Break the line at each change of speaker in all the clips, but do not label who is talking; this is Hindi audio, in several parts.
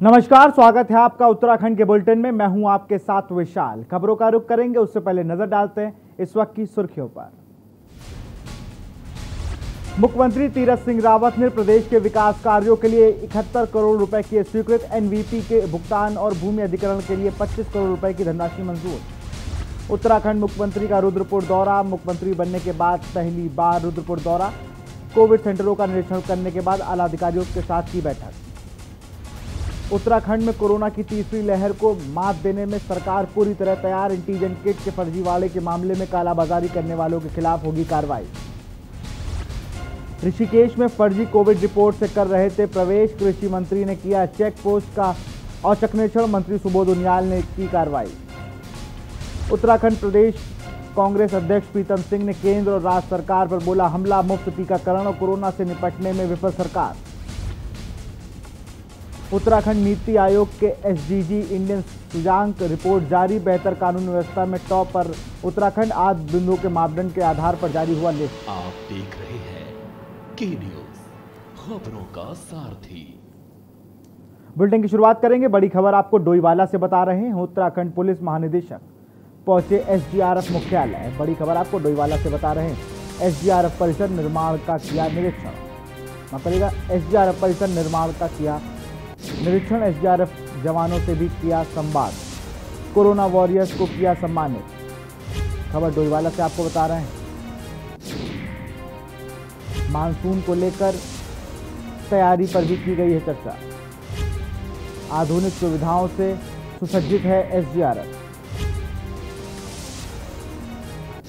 नमस्कार, स्वागत है आपका उत्तराखंड के बुलेटिन में। मैं हूं आपके साथ विशाल। खबरों का रुख करेंगे, उससे पहले नजर डालते हैं इस वक्त की सुर्खियों पर। मुख्यमंत्री तीरथ सिंह रावत ने प्रदेश के विकास कार्यों के लिए 71 करोड़ रुपए की स्वीकृत एनवीपी के भुगतान और भूमि अधिग्रहण के लिए 25 करोड़ रुपए की धनराशि मंजूर। उत्तराखंड मुख्यमंत्री का रुद्रपुर दौरा। मुख्यमंत्री बनने के बाद पहली बार रुद्रपुर दौरा। कोविड सेंटरों का निरीक्षण करने के बाद आला अधिकारियों के साथ की बैठक। उत्तराखंड में कोरोना की तीसरी लहर को मात देने में सरकार पूरी तरह तैयार। एंटीजन किट के फर्जीवाड़े के मामले में कालाबाजारी करने वालों के खिलाफ होगी कार्रवाई। ऋषिकेश में फर्जी कोविड रिपोर्ट से कर रहे थे प्रवेश। कृषि मंत्री ने किया चेक पोस्ट का औचक मंत्री सुबोध उनियाल ने की कार्रवाई। उत्तराखंड प्रदेश कांग्रेस अध्यक्ष प्रीतम सिंह ने केंद्र और राज्य सरकार पर बोला हमला। मुफ्त टीकाकरण और कोरोना से निपटने में विफल सरकार। उत्तराखंड नीति आयोग के एसडीजी इंडियन सूचांक रिपोर्ट जारी। बेहतर कानून व्यवस्था में टॉप पर उत्तराखंड। 8 बिंदुओं के मापदंड के आधार पर जारी हुआ लिस्ट।
आप देख रहे हैं के न्यूज, खबरों का सारथी।
बुलेटिन की शुरुआत करेंगे। बड़ी खबर आपको डोईवाला से बता रहे हैं। उत्तराखंड पुलिस महानिदेशक पहुंचे एसडीआरएफ मुख्यालय। बड़ी खबर आपको डोईवाला से बता रहे हैं। एसडीआरएफ परिसर निर्माण का किया निरीक्षण। एसडीआरएफ परिसर निर्माण का किया निरीक्षण। एसडीआरएफ जवानों से भी किया संवाद। कोरोना वॉरियर्स को किया सम्मानित। खबर डोईवाला से आपको बता रहे हैं। मानसून को लेकर तैयारी पर भी की गई है चर्चा। आधुनिक सुविधाओं से सुसज्जित है एसडीआरएफ।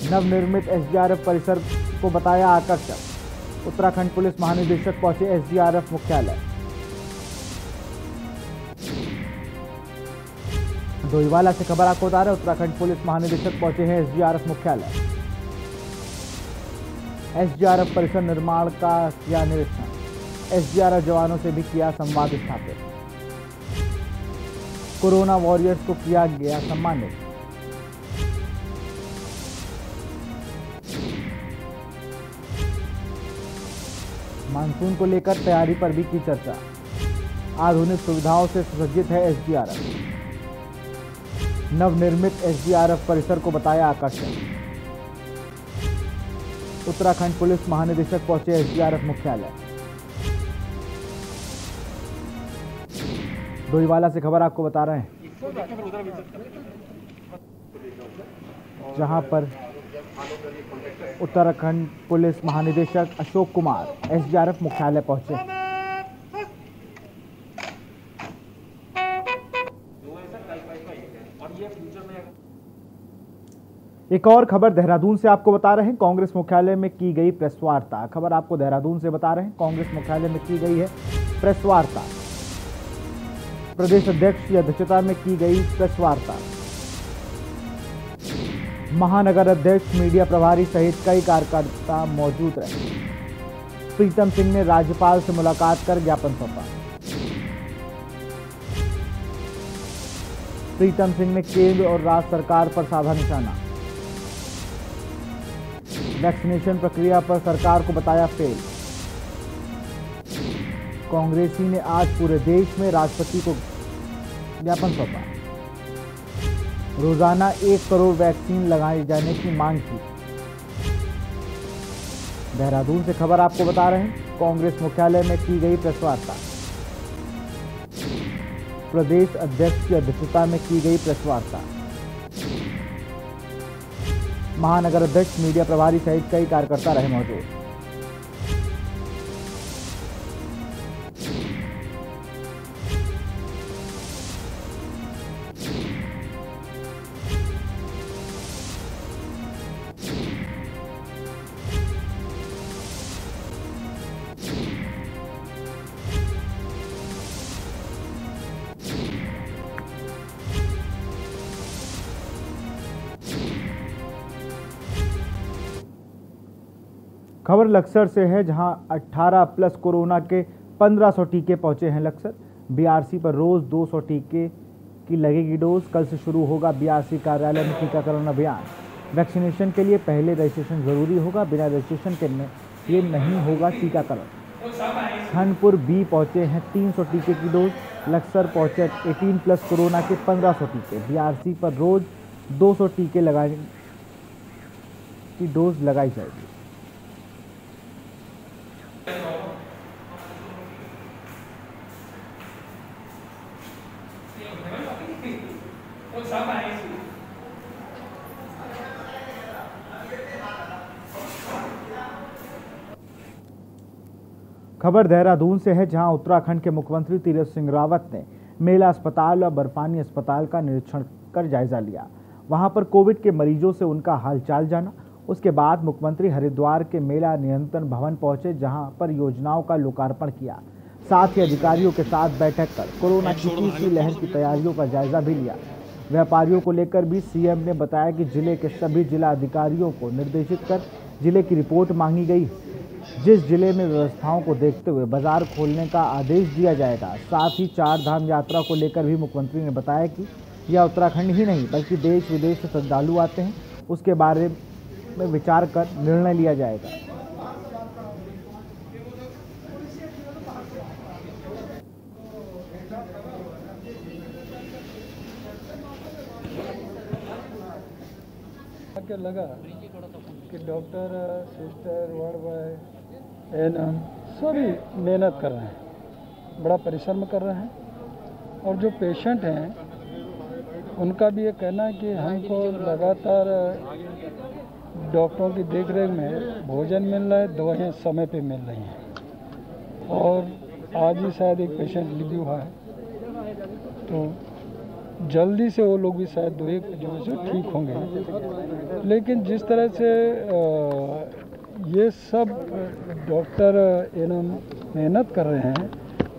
नवनिर्मित एसडीआरएफ परिसर को बताया आकर्षक। उत्तराखंड पुलिस महानिदेशक पहुंचे एसडीआरएफ मुख्यालय। डोईवाला से खबर आपको बता रहे हैं। उत्तराखंड पुलिस महानिदेशक पहुंचे हैं एसडीआरएफ मुख्यालय। एसडीआरएफ परिसर निर्माण का किया निरीक्षण। एसडीआरएफ जवानों से भी किया संवाद स्थापित। कोरोना वॉरियर्स को किया गया सम्मानित। मानसून को लेकर तैयारी पर भी की चर्चा। आधुनिक सुविधाओं से सुसज्जित है एसडीआरएफ। नवनिर्मित एसडीआरएफ परिसर को बताया आकर्षक। उत्तराखंड पुलिस महानिदेशक पहुंचे एसडीआरएफ मुख्यालय। डोईवाला से खबर आपको बता रहे हैं, जहां पर उत्तराखंड पुलिस महानिदेशक अशोक कुमार एसडीआरएफ मुख्यालय पहुंचे। एक और खबर देहरादून से आपको बता रहे हैं। कांग्रेस मुख्यालय में की गई प्रेस वार्ता। खबर आपको देहरादून से बता रहे हैं। कांग्रेस मुख्यालय में की गई है प्रेस वार्ता। प्रदेश अध्यक्ष की अध्यक्षता में की गई प्रेस वार्ता। महानगर अध्यक्ष, मीडिया प्रभारी सहित कई कार्यकर्ता मौजूद रहे। प्रीतम सिंह ने राज्यपाल से मुलाकात कर ज्ञापन सौंपा। प्रीतम सिंह ने केंद्र और राज्य सरकार पर साधा निशाना। वैक्सीनेशन प्रक्रिया पर सरकार को बताया फेल। कांग्रेसी ने आज पूरे देश में राष्ट्रपति को ज्ञापन सौंपा। रोजाना 1 करोड़ वैक्सीन लगाए जाने की मांग की। देहरादून से खबर आपको बता रहे हैं। कांग्रेस मुख्यालय में की गई प्रेस वार्ता। प्रदेश अध्यक्ष की अध्यक्षता में की गई प्रेस वार्ता। महानगर अध्यक्ष, मीडिया प्रभारी सहित कई कार्यकर्ता रहे मौजूद। खबर लक्सर से है, जहां 18 प्लस कोरोना के 1500 टीके पहुंचे हैं लक्सर। बीआरसी पर रोज 200 टीके की लगेगी डोज। कल से शुरू होगा बीआरसी कार्यालय में टीकाकरण अभियान। वैक्सीनेशन के लिए पहले रजिस्ट्रेशन जरूरी होगा। बिना रजिस्ट्रेशन के ये नहीं होगा टीकाकरण। खानपुर बी पहुंचे हैं 300 टीके की डोज। लक्सर पहुंचे 18+ कोरोना के 1500 टीके। बीआरसी पर रोज 200 टीके लगाने की डोज लगाई जाएगी। खबर देहरादून से है, जहां उत्तराखंड के मुख्यमंत्री तीरथ सिंह रावत ने मेला अस्पताल और बर्फानी अस्पताल का निरीक्षण कर जायजा लिया। वहां पर कोविड के मरीजों से उनका हालचाल जाना। उसके बाद मुख्यमंत्री हरिद्वार के मेला नियंत्रण भवन पहुंचे, जहां पर योजनाओं का लोकार्पण किया। साथ ही अधिकारियों के साथ बैठक कर कोरोना की तीसरी लहर की तैयारियों का जायजा भी लिया। व्यापारियों को लेकर भी सीएम ने बताया कि जिले के सभी जिला अधिकारियों को निर्देशित कर जिले की रिपोर्ट मांगी गई। जिस जिले में व्यवस्थाओं को देखते हुए बाजार खोलने का आदेश दिया जाएगा। साथ ही 4 धाम यात्रा को लेकर भी मुख्यमंत्री ने बताया कि यह उत्तराखंड ही नहीं बल्कि देश विदेश से श्रद्धालु आते हैं, उसके बारे में विचार कर निर्णय लिया जाएगा।
क्या लगा कि doctor, sister, ward boy, ANM सभी मेहनत कर रहे हैं, बड़ा परिश्रम कर रहे हैं। और जो पेशेंट हैं उनका भी ये कहना है कि हमको लगातार डॉक्टरों की देखरेख में भोजन मिल रहा है, दवाइयाँ समय पे मिल रही हैं। और आज ही शायद एक पेशेंट लिखी हुआ है, तो जल्दी से वो लोग भी शायद 2-1 दिनों से ठीक होंगे। लेकिन जिस तरह से ये सब डॉक्टर एएनएम मेहनत कर रहे हैं,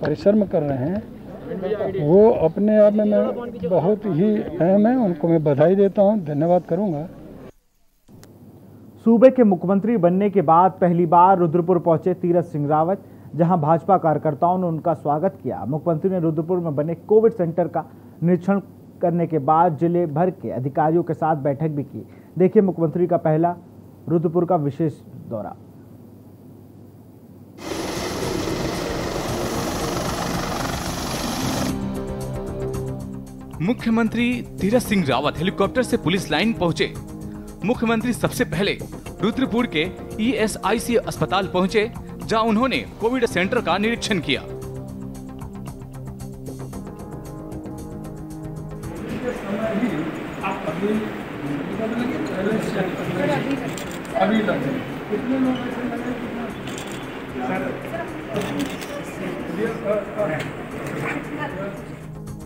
परिश्रम कर रहे हैं, वो अपने आप में मैं बहुत ही अहम है। उनको मैं बधाई देता हूँ, धन्यवाद करूँगा।
सूबे के मुख्यमंत्री बनने के बाद पहली बार रुद्रपुर पहुंचे तीरथ सिंह रावत, जहां भाजपा कार्यकर्ताओं ने उनका स्वागत किया। मुख्यमंत्री ने रुद्रपुर में बने कोविड सेंटर का निरीक्षण करने के बाद जिले भर के अधिकारियों के साथ बैठक भी की। देखिए मुख्यमंत्री का पहला रुद्रपुर का विशेष दौरा।
मुख्यमंत्री तीरथ सिंह रावत हेलीकॉप्टर से पुलिस लाइन पहुंचे। मुख्यमंत्री सबसे पहले रुद्रपुर के ईएसआईसी अस्पताल पहुंचे, जहां उन्होंने कोविड सेंटर का निरीक्षण किया।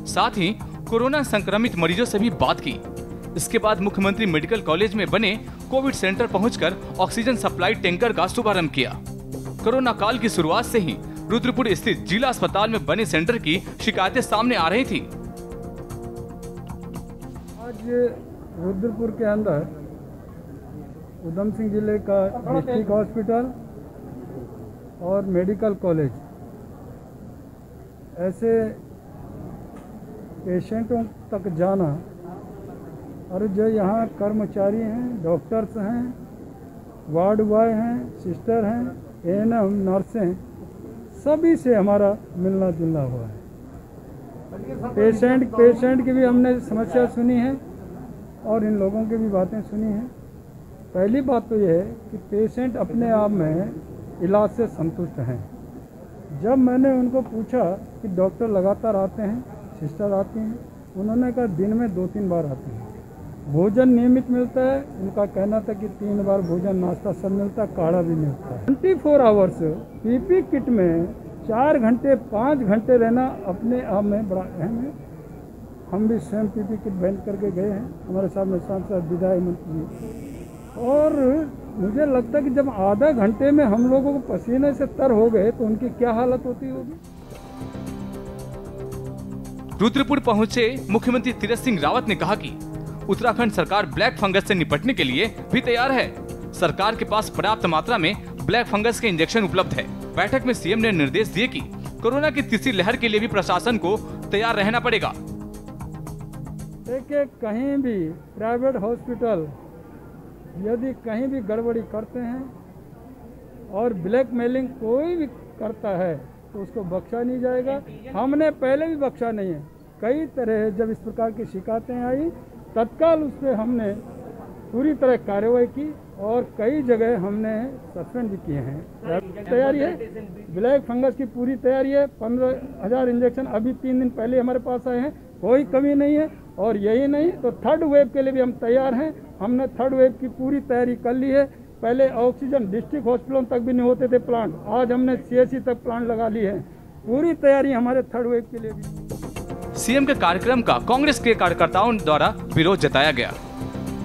साथ ही कोरोना संक्रमित मरीजों से भी बात की। इसके बाद मुख्यमंत्री मेडिकल कॉलेज में बने कोविड सेंटर पहुंचकर ऑक्सीजन सप्लाई टैंकर का शुभारंभ किया। कोरोना काल की शुरुआत से ही रुद्रपुर स्थित जिला अस्पताल में बने सेंटर की शिकायतें सामने आ रही थी।
आज रुद्रपुर के अंदर उधम सिंह जिले का डिस्ट्रिक्ट हॉस्पिटल और मेडिकल कॉलेज ऐसे पेशेंटों तक जाना, और जो यहाँ कर्मचारी हैं, डॉक्टर्स हैं, वार्ड बॉय हैं, सिस्टर हैं, एएनएम, नर्सें, सभी से हमारा मिलना जुलना हुआ है। पेशेंट की भी हमने समस्या सुनी है और इन लोगों की भी बातें सुनी हैं। पहली बात तो यह है कि पेशेंट अपने आप में इलाज से संतुष्ट हैं। जब मैंने उनको पूछा कि डॉक्टर लगातार आते हैं, सिस्टर आती हैं, उन्होंने कहा दिन में 2-3 बार आते हैं। भोजन नियमित मिलता है, उनका कहना था कि 3 बार भोजन नाश्ता सब मिलता है, काढ़ा भी मिलता है। 24 आवर्स पीपी किट में 4 घंटे 5 घंटे रहना अपने आप में बड़ा अहम है। हम भी स्वयं पीपी किट पहन करके गए हैं, हमारे साथ में सांसद विधायक मंत्री। और मुझे लगता है कि जब आधा घंटे में हम लोगों को पसीने से तर हो गए तो उनकी क्या हालत होती होगी।
रुद्रपुर पहुंचे मुख्यमंत्री तीरथ सिंह रावत ने कहा कि उत्तराखंड सरकार ब्लैक फंगस से निपटने के लिए भी तैयार है। सरकार के पास पर्याप्त मात्रा में ब्लैक फंगस के इंजेक्शन उपलब्ध है। बैठक में सीएम ने निर्देश दिए कि कोरोना की तीसरी लहर के लिए भी प्रशासन को तैयार रहना पड़ेगा।
देखिए, कहीं भी प्राइवेट हॉस्पिटल यदि कहीं भी गड़बड़ी करते हैं और ब्लैकमेलिंग कोई भी करता है तो उसको बख्शा नहीं जाएगा। हमने पहले भी बख्शा नहीं है। कई तरह जब इस प्रकार की शिकायतें आई तत्काल उस पर हमने पूरी तरह कार्रवाई की और कई जगह हमने सस्पेंड भी किए हैं। तैयारी है, ब्लैक फंगस की पूरी तैयारी है। 15,000 इंजेक्शन अभी 3 दिन पहले हमारे पास आए हैं, कोई कमी नहीं है। और यही नहीं तो थर्ड वेव के लिए भी हम तैयार हैं। हमने थर्ड वेव की पूरी तैयारी कर ली है। पहले ऑक्सीजन डिस्ट्रिक्ट हॉस्पिटलों तक भी नहीं होते थे प्लांट, आज हमने CSC तक प्लांट लगा ली है। पूरी तैयारी हमारे थर्ड वेव के लिए भी।
सीएम के कार्यक्रम का कांग्रेस के कार्यकर्ताओं द्वारा विरोध जताया गया।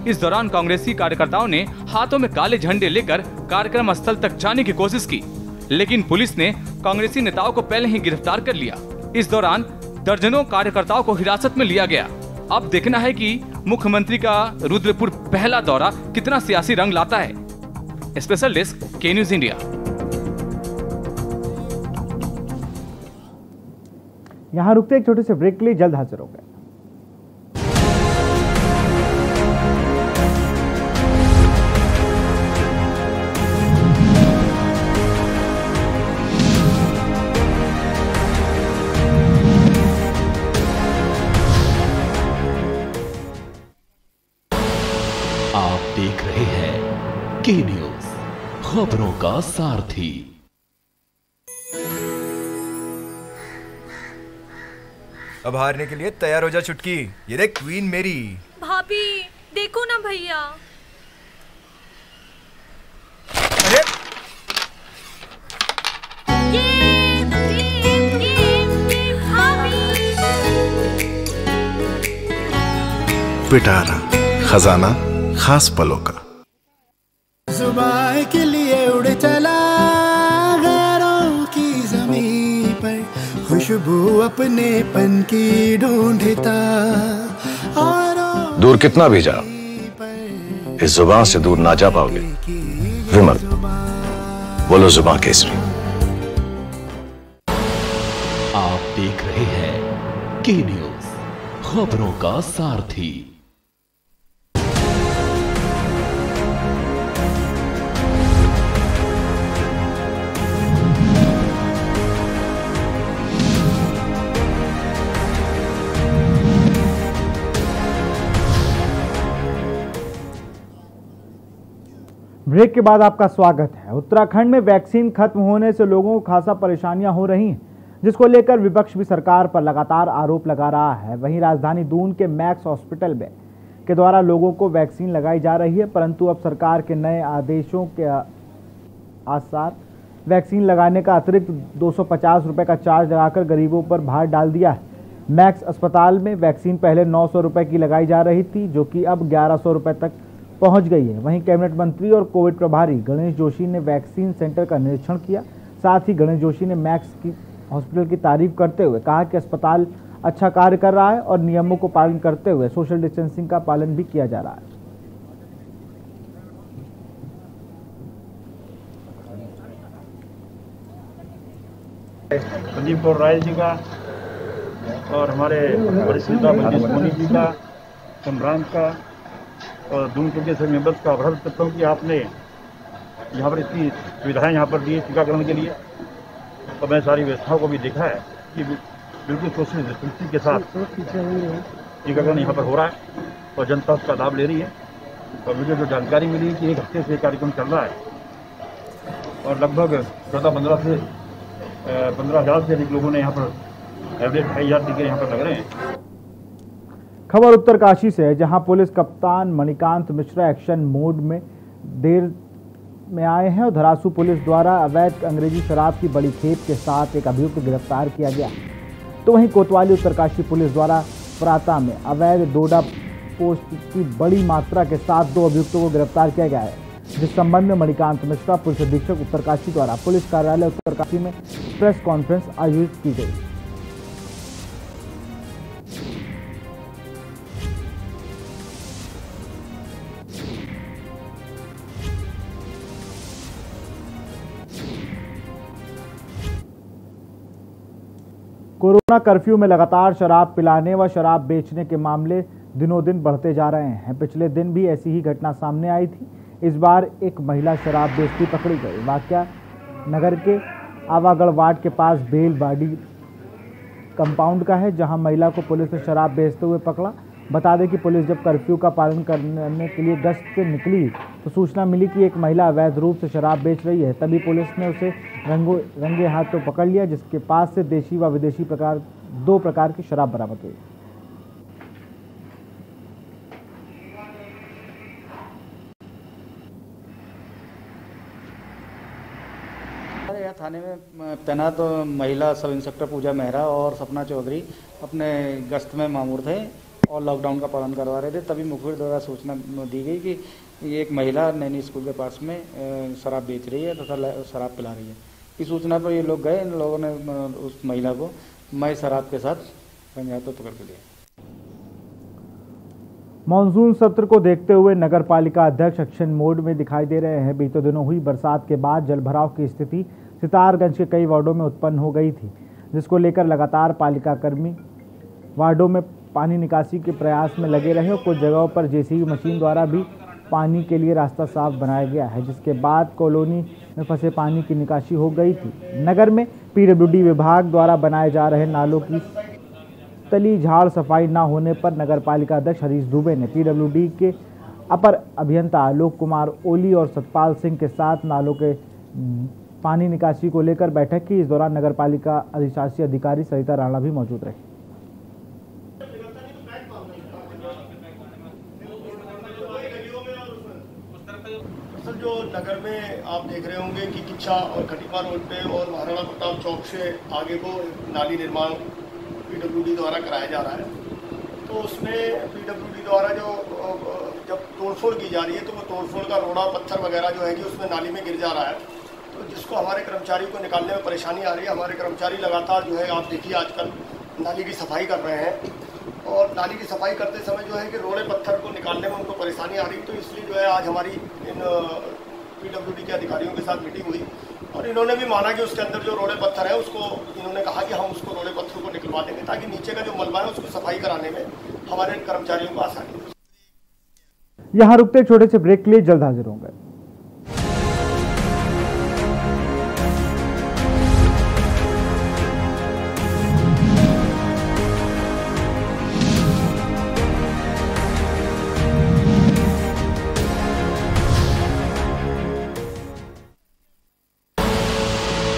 इस दौरान कांग्रेसी कार्यकर्ताओं ने हाथों में काले झंडे लेकर कार्यक्रम स्थल तक जाने की कोशिश की, लेकिन पुलिस ने कांग्रेसी नेताओं को पहले ही गिरफ्तार कर लिया। इस दौरान दर्जनों कार्यकर्ताओं को हिरासत में लिया गया। अब देखना है कि मुख्यमंत्री का रुद्रपुर पहला दौरा कितना सियासी रंग लाता है। स्पेशल डेस्क के न्यूज इंडिया।
यहां रुकते एक छोटे से ब्रेक के लिए, जल्द हाजिर हो गए।
आप देख रहे हैं के न्यूज, खबरों का सारथी।
अब हारने के लिए तैयार हो जा चुटकी। ये देख क्वीन मेरी।
भाभी देखो ना भैया।
अरे
पिटारा खजाना खास पलों का।
जुबान के लिए उड़ चला गैरों की जमीन पर, खुशबू अपने पन की ढूंढता।
दूर कितना भी जा, इस जुबान से दूर ना जा पाओगे। विमल, बोलो जुबान केसरी।
आप देख रहे हैं के न्यूज, खबरों का सारथी।
ब्रेक के बाद आपका स्वागत है। उत्तराखंड में वैक्सीन खत्म होने से लोगों को खासा परेशानियां हो रही हैं, जिसको लेकर विपक्ष भी सरकार पर लगातार आरोप लगा रहा है। वहीं राजधानी दून के मैक्स हॉस्पिटल में के द्वारा लोगों को वैक्सीन लगाई जा रही है, परंतु अब सरकार के नए आदेशों के आसार वैक्सीन लगाने का अतिरिक्त 250 रुपये का चार्ज लगाकर गरीबों पर भार डाल दिया है। मैक्स अस्पताल में वैक्सीन पहले 900 रुपये की लगाई जा रही थी, जो कि अब 1100 रुपये तक पहुंच गई है। वहीं कैबिनेट मंत्री और कोविड प्रभारी गणेश जोशी ने वैक्सीन सेंटर का निरीक्षण किया। साथ ही गणेश जोशी ने मैक्स की हॉस्पिटल की तारीफ करते हुए कहा कि अस्पताल अच्छा कार्य कर रहा है और नियमों को पालन करते हुए सोशल डिस्टेंसिंग का पालन भी किया जा रहा है।
संदीप कौर राय जी का और हमारे वरिष्ठ नेता बलदेव सोनी जी का, सम्रांत का और दून के सभी मेंबर्स का आभार व्यक्त करता हूँ कि आपने यहाँ पर इतनी सुविधाएं यहाँ पर दी टीकाकरण के लिए। और मैं सारी व्यवस्थाओं को भी देखा है कि बिल्कुल सोशल डिस्टेंसिंग के साथ टीकाकरण यहाँ पर हो रहा है और जनता उसका लाभ ले रही है। और मुझे जो जानकारी मिली कि 1 हफ्ते से कार्यक्रम चल रहा है और लगभग 15,000 से अधिक लोगों ने यहाँ पर एवरेज 2,500 टीके यहाँ पर लग रहे हैं।
खबर उत्तरकाशी से है, जहां पुलिस कप्तान मणिकांत मिश्रा एक्शन मोड में देर में आए हैं और धरासू पुलिस द्वारा अवैध अंग्रेजी शराब की बड़ी खेप के साथ एक अभियुक्त गिरफ्तार किया गया। तो वहीं कोतवाली उत्तरकाशी पुलिस द्वारा प्राता में अवैध डोडा पोस्ट की बड़ी मात्रा के साथ 2 अभियुक्तों को गिरफ्तार किया गया है, जिस संबंध में मणिकांत मिश्रा पुलिस अधीक्षक उत्तरकाशी द्वारा पुलिस कार्यालय उत्तरकाशी में प्रेस कॉन्फ्रेंस आयोजित की गई। कोरोना कर्फ्यू में लगातार शराब पिलाने व शराब बेचने के मामले दिनों दिन बढ़ते जा रहे हैं। पिछले दिन भी ऐसी ही घटना सामने आई थी। इस बार एक महिला शराब बेचती पकड़ी गई। वाकया नगर के आवागढ़ वार्ड के पास बेलवाड़ी कंपाउंड का है, जहां महिला को पुलिस ने शराब बेचते हुए पकड़ा। बता दें कि पुलिस जब कर्फ्यू का पालन करने के लिए गश्त से निकली तो सूचना मिली कि एक महिला अवैध रूप से शराब बेच रही है। तभी पुलिस ने उसे रंगे हाथ तो पकड़ लिया, जिसके पास से देशी व विदेशी दो प्रकार की शराब बरामद हुई।
यहाँ थाने में तैनात महिला सब इंस्पेक्टर पूजा मेहरा और सपना चौधरी अपने गश्त में मामूर थे और लॉकडाउन का पालन करवा रहे थे। तभी मुखबिर द्वारा सूचना दी गई कि ये एक महिला नैनी स्कूल के पास में शराब बेच रही है तथा शराब पिला रही है। इस सूचना पर ये लोग गए, इन लोगों ने उस महिला को मई शराब के साथ रंगे हाथों पकड़ के लिया।
मानसून सत्र को देखते हुए नगर पालिका अध्यक्ष एक्शन मोड में दिखाई दे रहे हैं। बीते दिनों हुई बरसात के बाद जलभराव की स्थिति सितारगंज के कई वार्डों में उत्पन्न हो गई थी, जिसको लेकर लगातार पालिका कर्मी वार्डों में पानी निकासी के प्रयास में लगे रहे और कुछ जगहों पर जेसीबी मशीन द्वारा भी पानी के लिए रास्ता साफ बनाया गया है, जिसके बाद कॉलोनी में फंसे पानी की निकासी हो गई थी। नगर में पीडब्ल्यूडी विभाग द्वारा बनाए जा रहे नालों की तली झाड़ सफाई न होने पर नगर पालिका अध्यक्ष हरीश दुबे ने पीडब्ल्यूडी के अपर अभियंता आलोक कुमार ओली और सतपाल सिंह के साथ नालों के पानी निकासी को लेकर बैठक की। इस दौरान नगर पालिका अधिशासी अधिकारी सरिता राणा भी मौजूद रहे।
जो नगर में आप देख रहे होंगे कि किच्छा और खटीपा रोड पे और महाराणा प्रताप चौक से आगे को नाली निर्माण पीडब्ल्यूडी द्वारा कराया जा रहा है। तो उसमें पीडब्ल्यूडी द्वारा जो जब तोड़फोड़ की जा रही है तो वो तोड़फोड़ का रोड़ा पत्थर वगैरह जो है कि उसमें नाली में गिर जा रहा है, तो जिसको हमारे कर्मचारी को निकालने में परेशानी आ रही है। हमारे कर्मचारी लगातार जो है आप देखिए आजकल नाली की सफाई कर रहे हैं और नाली की सफाई करते समय जो है कि रोड़े पत्थर को निकालने में उनको परेशानी आ रही, तो इसलिए जो है आज हमारी इन पीडब्ल्यूडी के अधिकारियों के साथ मीटिंग हुई और इन्होंने भी माना कि उसके अंदर जो रोड़े पत्थर है उसको इन्होंने कहा कि हम उसको रोड़े पत्थर को निकलवा देंगे ताकि नीचे का जो मलबा है उसको सफाई कराने में हमारे कर्मचारियों को आसानी हो।
यहाँ रुकते छोटे से ब्रेक के लिए जल्द हाजिर होंगे।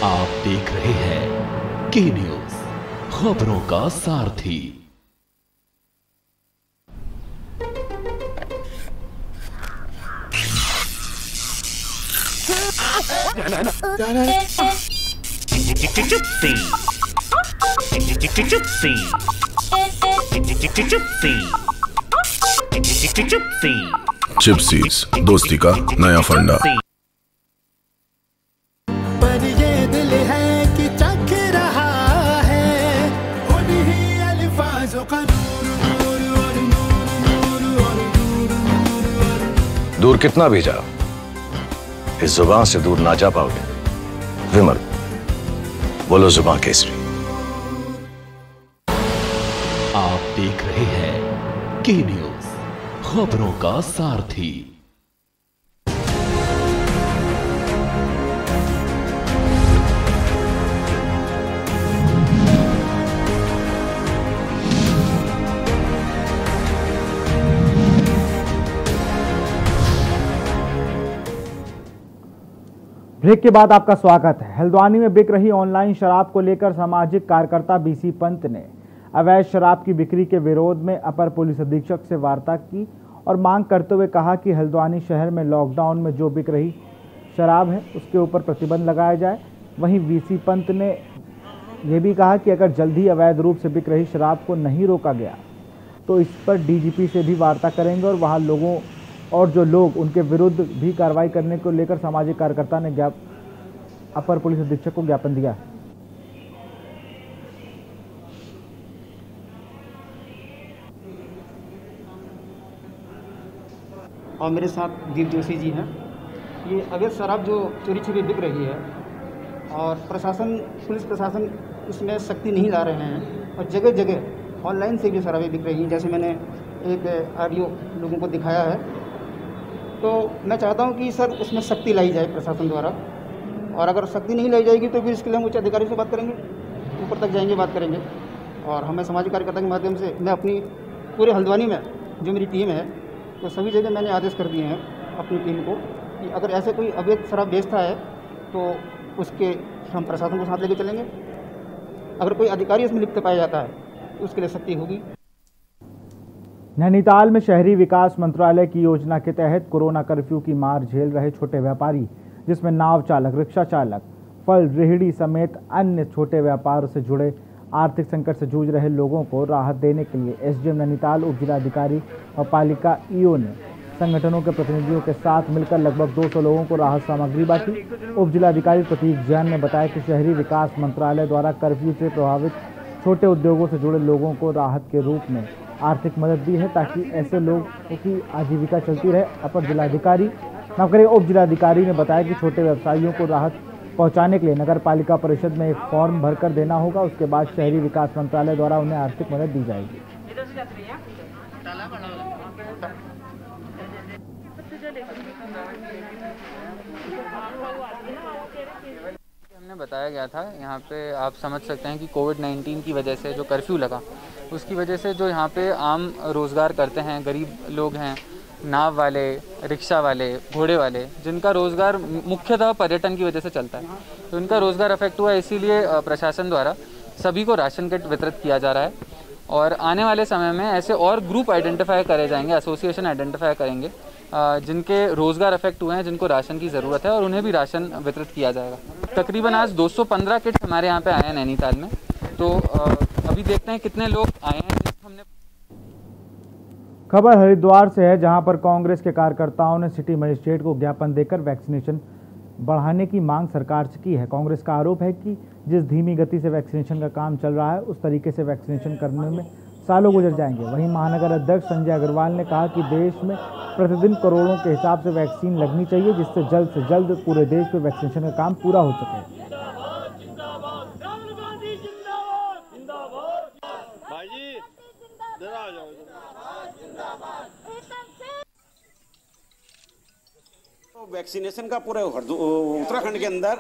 आप देख रहे हैं के न्यूज, खबरों का सारथी।
चिप्सीज, दोस्ती का नया फंडा।
पर ये दिल है कि चख रहा है उन्हीं अल्फाजों का
दूर कितना भी जाओ, इस जुबान से दूर ना जा पाओगे। विमल, बोलो जुबान केसरी।
आप देख रहे हैं के न्यूज, खबरों का सारथी।
ब्रेक के बाद आपका स्वागत है। हल्द्वानी में बिक रही ऑनलाइन शराब को लेकर सामाजिक कार्यकर्ता बीसी पंत ने अवैध शराब की बिक्री के विरोध में अपर पुलिस अधीक्षक से वार्ता की और मांग करते हुए कहा कि हल्द्वानी शहर में लॉकडाउन में जो बिक रही शराब है उसके ऊपर प्रतिबंध लगाया जाए। वहीं बीसी पंत ने यह भी कहा कि अगर जल्द ही अवैध रूप से बिक रही शराब को नहीं रोका गया तो इस पर डीजीपी से भी वार्ता करेंगे और वहां लोगों और जो लोग उनके विरुद्ध भी कार्रवाई करने को लेकर सामाजिक कार्यकर्ता ने अपर पुलिस अधीक्षक को ज्ञापन दिया है।
और मेरे साथ दीप जोशी जी हैं। ये अवैध शराब जो चोरी छिपी बिक रही है और पुलिस प्रशासन इसमें सख्ती नहीं ला रहे हैं और जगह जगह ऑनलाइन से भी शराबें बिक रही हैं, जैसे मैंने एक ऑडियो लोगों को दिखाया है। तो मैं चाहता हूं कि सर उसमें सख्ती लाई जाए प्रशासन द्वारा और अगर सख्ती नहीं लाई जाएगी तो फिर इसके लिए हम उच्च अधिकारी से बात करेंगे, ऊपर तक जाएंगे, बात करेंगे। और हमें सामाजिक कार्यकर्ता के माध्यम से मैं अपनी पूरे हल्द्वानी में जो मेरी टीम है तो सभी जगह मैंने आदेश कर दिए हैं अपनी टीम को कि अगर ऐसे कोई अवैध शराब बेचता है तो उसके हम प्रशासन को साथ लेके चलेंगे। अगर कोई अधिकारी इसमें लिप्त पाया जाता है तो उसके लिए सख्ती होगी।
नैनीताल में शहरी विकास मंत्रालय की योजना के तहत कोरोना कर्फ्यू की मार झेल रहे छोटे व्यापारी, जिसमें नाव चालक, रिक्शा चालक, फल रेहड़ी समेत अन्य छोटे व्यापार से जुड़े आर्थिक संकट से जूझ रहे लोगों को राहत देने के लिए एसडीएम नैनीताल, उप जिलाधिकारी और पालिका ईओ ने संगठनों के प्रतिनिधियों के साथ मिलकर लगभग 200 लोगों को राहत सामग्री बांटी। उप जिलाधिकारी प्रतीक जैन ने बताया कि शहरी विकास मंत्रालय द्वारा कर्फ्यू से प्रभावित छोटे उद्योगों से जुड़े लोगों को राहत के रूप में आर्थिक मदद दी है ताकि ऐसे लोगों की आजीविका चलती रहे। अपर जिलाधिकारी उप जिलाधिकारी ने बताया कि छोटे व्यवसायियों को राहत पहुंचाने के लिए नगर पालिका परिषद में एक फॉर्म भरकर देना होगा। उसके बाद शहरी विकास मंत्रालय द्वारा उन्हें आर्थिक मदद दी जाएगी।
हमने बताया गया था यहाँ पे, आप समझ सकते हैं कि कोविड-19 की वजह से जो कर्फ्यू लगा उसकी वजह से जो यहाँ पे आम रोज़गार करते हैं गरीब लोग हैं, नाव वाले, रिक्शा वाले, घोड़े वाले, जिनका रोज़गार मुख्यतः पर्यटन की वजह से चलता है, तो उनका रोज़गार अफेक्ट हुआ। इसीलिए प्रशासन द्वारा सभी को राशन किट वितरित किया जा रहा है और आने वाले समय में ऐसे और ग्रुप आइडेंटिफाई करे जाएंगे, एसोसिएशन आइडेंटिफाई करेंगे जिनके रोज़गार अफेक्ट हुए हैं, जिनको राशन की ज़रूरत है, और उन्हें भी राशन वितरित किया जाएगा। तकरीबन आज 215 किट हमारे यहाँ पे आए हैं नैनीताल में, तो अभी देखते हैं कितने लोग आए हैं। हमने
खबर हरिद्वार से है, जहां पर कांग्रेस के कार्यकर्ताओं ने सिटी मजिस्ट्रेट को ज्ञापन देकर वैक्सीनेशन बढ़ाने की मांग सरकार से की है। कांग्रेस का आरोप है कि जिस धीमी गति से वैक्सीनेशन का काम चल रहा है उस तरीके से वैक्सीनेशन करने में सालों गुजर जाएंगे। वहीं महानगर अध्यक्ष संजय अग्रवाल ने कहा कि देश में प्रतिदिन करोड़ों के हिसाब से वैक्सीन लगनी चाहिए, जिससे जल्द से जल्द पूरे देश में वैक्सीनेशन का काम पूरा हो सके।
वैक्सीनेशन का पूरे उत्तराखंड के अंदर,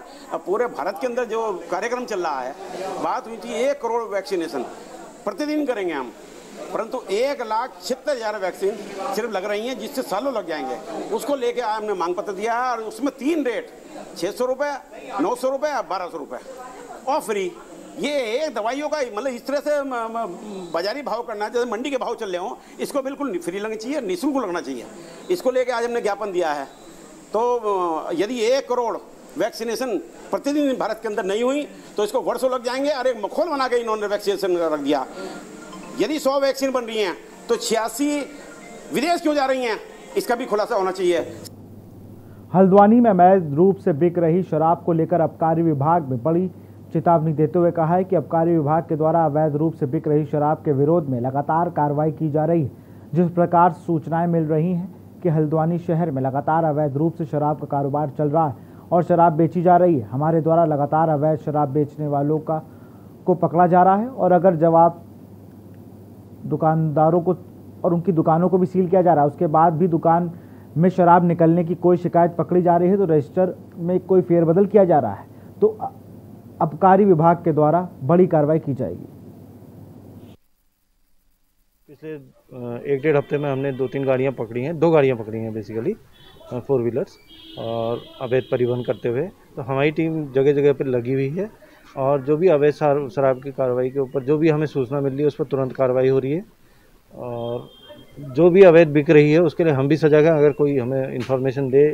पूरे भारत के अंदर जो कार्यक्रम चल रहा है, बात हुई थी 1 करोड़ वैक्सीनेशन प्रतिदिन करेंगे हम, परंतु 1,76,000 वैक्सीन सिर्फ लग रही हैं, जिससे सालों लग जाएंगे। उसको लेके हमने मांग पत्र दिया है और उसमें 3 रेट 600 रुपये, 900 रुपये और 1200 रुपये और फ्री। ये दवाइयों का मतलब इस तरह से बाजारी भाव करना, जैसे मंडी के भाव चल रहे हों, इसको बिल्कुल फ्री लगना चाहिए, निःशुल्क लगना चाहिए। इसको लेके आज हमने ज्ञापन दिया है। तो यदि 1 करोड़ वैक्सीनेशन प्रतिदिन भारत के अंदर नहीं हुई तो इसको वर्षों लग जाएंगे। और एक मखौल बना के इन्होंने वैक्सीनेशन रख दिया। यदि 100 वैक्सीन बन रही हैं तो 86 विदेश क्यों जा रही हैं, इसका भी खुलासा होना चाहिए।
हल्द्वानी में अवैध रूप से बिक रही शराब को लेकर आबकारी विभाग में बड़ी चेतावनी देते हुए कहा है कि आबकारी विभाग के द्वारा अवैध रूप से बिक रही शराब के विरोध में लगातार कार्रवाई की जा रही है। जिस प्रकार सूचनाएं मिल रही हैं कि हल्द्वानी शहर में लगातार अवैध रूप से शराब का कारोबार चल रहा है और शराब बेची जा रही है, हमारे द्वारा लगातार अवैध शराब बेचने वालों को पकड़ा जा रहा है और अगर जवाब दुकानदारों को और उनकी दुकानों को भी सील किया जा रहा है, उसके बाद भी दुकान में शराब निकलने की कोई शिकायत पकड़ी जा रही है तो रजिस्टर में कोई फेरबदल किया जा रहा है, तो आबकारी विभाग के द्वारा बड़ी कार्रवाई की जाएगी।
पिछले 1-1.5 हफ्ते में हमने 2-3 गाड़ियां पकड़ी हैं, 2 गाड़ियां पकड़ी हैं बेसिकली 4 व्हीलर्स और अवैध परिवहन करते हुए। तो हमारी टीम जगह जगह पर लगी हुई है और जो भी अवैध शराब की कार्रवाई के ऊपर जो भी हमें सूचना मिल रही है उस पर तुरंत कार्रवाई हो रही है और जो भी अवैध बिक रही है उसके लिए हम भी सजग हैं। अगर कोई हमें इन्फॉर्मेशन दे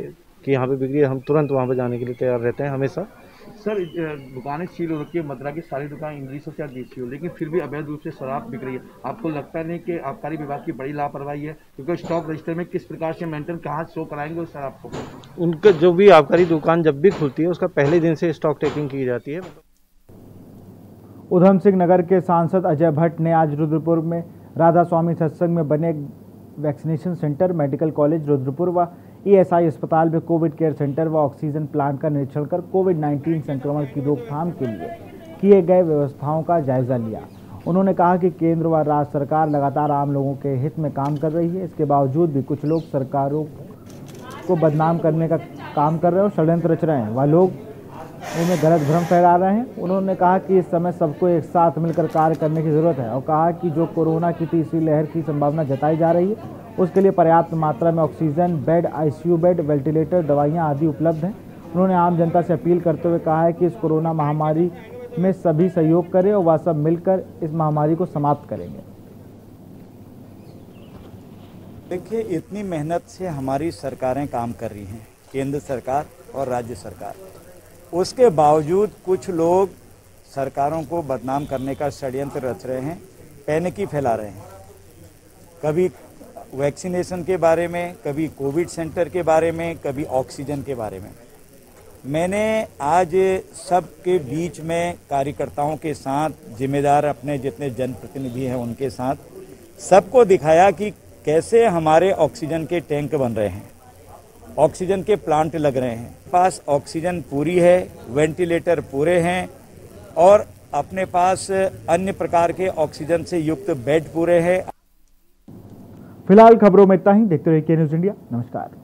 कि यहाँ पे बिक रही है, हम तुरंत वहाँ पे जाने के लिए तैयार रहते हैं हमेशा।
सर, दुकानें सील हो रखी है, मदिरा की सारी दुकान इंग्लिश और देसी हो, लेकिन फिर भी अवैध रूप से शराब बिक रही है। आपको लगता नहीं कि आबकारी विभाग की बड़ी लापरवाही है? क्योंकि स्टॉक रजिस्टर में किस प्रकार से मेंटेन कहाँ शो कराएंगे उस शराब को?
उनका जो भी आबकारी दुकान जब भी खुलती है उसका पहले दिन से स्टॉक टेकिंग की जाती है।
उधम सिंह नगर के सांसद अजय भट्ट ने आज रुद्रपुर में राधा स्वामी सत्संग में बने vaccination centre, medical college Rudrapur व ESI अस्पताल में कोविड केयर सेंटर व ऑक्सीजन प्लांट का निरीक्षण कर कोविड-19 संक्रमण की रोकथाम के लिए किए गए व्यवस्थाओं का जायजा लिया। उन्होंने कहा कि केंद्र व राज्य सरकार लगातार आम लोगों के हित में काम कर रही है, इसके बावजूद भी कुछ लोग सरकारों को बदनाम करने का काम कर रहे हैं और षड्यंत्र रच रहे हैं। वह लोग उनमें गलत भ्रम फैला रहे हैं। उन्होंने कहा कि इस समय सबको एक साथ मिलकर कार्य करने की ज़रूरत है और कहा कि जो कोरोना की तीसरी लहर की संभावना जताई जा रही है उसके लिए पर्याप्त मात्रा में oxygen bed, ICU bed, ventilator, दवाइयां आदि उपलब्ध हैं। उन्होंने आम जनता से अपील करते हुए कहा है कि इस कोरोना महामारी में सभी सहयोग करें और वह सब मिलकर इस महामारी को समाप्त करेंगे।
देखिए, इतनी मेहनत से हमारी सरकारें काम कर रही हैं, केंद्र सरकार और राज्य सरकार, उसके बावजूद कुछ लोग सरकारों को बदनाम करने का षड्यंत्र रच रहे हैं, पैनिकी फैला रहे हैं। कभी वैक्सीनेशन के बारे में, कभी कोविड सेंटर के बारे में, कभी ऑक्सीजन के बारे में। मैंने आज सबके बीच में कार्यकर्ताओं के साथ, जिम्मेदार अपने जितने जनप्रतिनिधि हैं उनके साथ, सबको दिखाया कि कैसे हमारे ऑक्सीजन के टैंक बन रहे हैं, ऑक्सीजन के प्लांट लग रहे हैं। पास ऑक्सीजन पूरी है, वेंटिलेटर पूरे हैं और अपने पास अन्य प्रकार के ऑक्सीजन से युक्त बेड पूरे हैं।
फिलहाल खबरों में इतना ही। देखते रहिए के न्यूज़ इंडिया। नमस्कार।